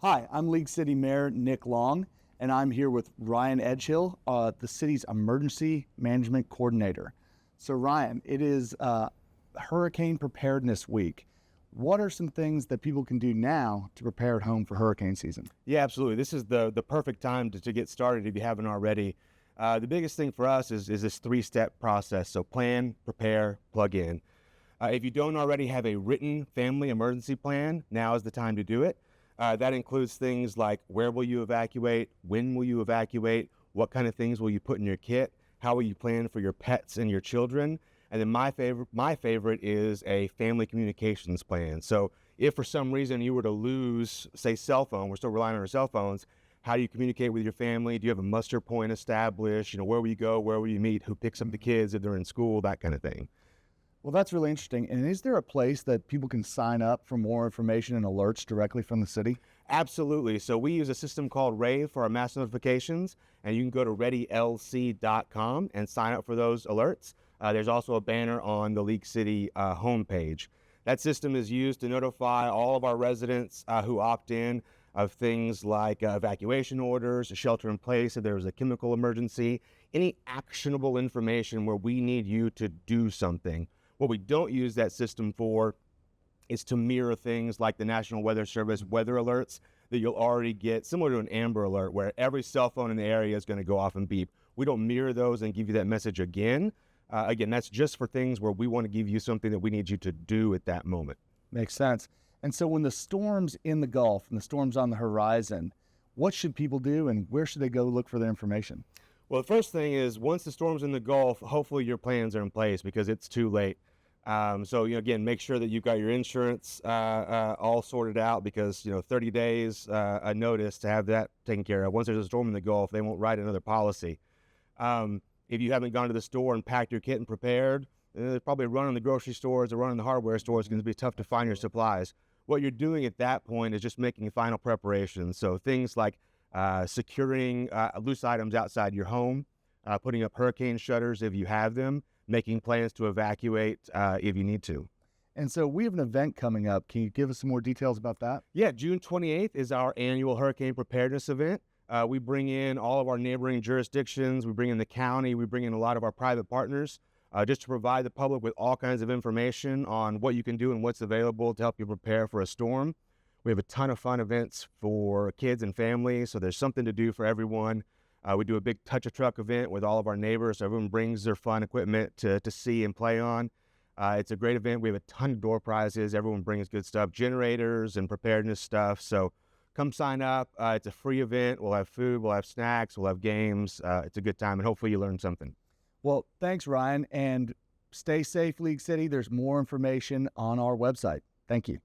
Hi, I'm League City Mayor Nick Long, and I'm here with Ryan Edgehill, the city's Emergency Management Coordinator. So Ryan, it is Hurricane Preparedness Week. What are some things that people can do now to prepare at home for hurricane season? Yeah, absolutely. This is the perfect time to get started if you haven't already. The biggest thing for us is this three-step process. So plan, prepare, plug in. If you don't already have a written family emergency plan, now is the time to do it. That includes things like where will you evacuate, when will you evacuate, what kind of things will you put in your kit, how will you plan for your pets and your children. And then my favorite is a family communications plan. So if for some reason you were to lose, say, cell phone, we're still relying on our cell phones, how do you communicate with your family? Do you have a muster point established? Where will you go? Where will you meet? Who picks up the kids if they're in school? That kind of thing. Well, that's really interesting. And is there a place that people can sign up for more information and alerts directly from the city? Absolutely. So we use a system called Rave for our mass notifications, and you can go to readylc.com and sign up for those alerts. There's also a banner on the League City homepage. That system is used to notify all of our residents who opt in of things like evacuation orders, a shelter in place if there was a chemical emergency, any actionable information where we need you to do something. What we don't use that system for is to mirror things like the National Weather Service weather alerts that you'll already get, similar to an Amber Alert, where every cell phone in the area is going to go off and beep. We don't mirror those and give you that message again. Again, that's just for things where we want to give you something that we need you to do at that moment. Makes sense. And so when the storm's in the Gulf and the storm's on the horizon, what should people do and where should they go look for the information? Well, the first thing is once the storm's in the Gulf, hopefully your plans are in place because it's too late. So, again, make sure that you've got your insurance all sorted out because, 30 days a notice to have that taken care of. Once there's a storm in the Gulf, they won't write another policy. If you haven't gone to the store and packed your kit and prepared, there's probably a run in the grocery stores or run in the hardware stores. It's going to be tough to find your supplies. What you're doing at that point is just making final preparations. So things like securing loose items outside your home, putting up hurricane shutters if you have them, making plans to evacuate if you need to. And so we have an event coming up. Can you give us some more details about that? Yeah, June 28th is our annual hurricane preparedness event. We bring in all of our neighboring jurisdictions. We bring in the county. We bring in a lot of our private partners just to provide the public with all kinds of information on what you can do and what's available to help you prepare for a storm. We have a ton of fun events for kids and families, so there's something to do for everyone. We do a big touch-a-truck event with all of our neighbors. So everyone brings their fun equipment to see and play on. It's a great event. We have a ton of door prizes. Everyone brings good stuff, generators and preparedness stuff. So come sign up. It's a free event. We'll have food, we'll have snacks, we'll have games. It's a good time, and hopefully you learn something. Well, thanks, Ryan, and stay safe, League City. There's more information on our website. Thank you.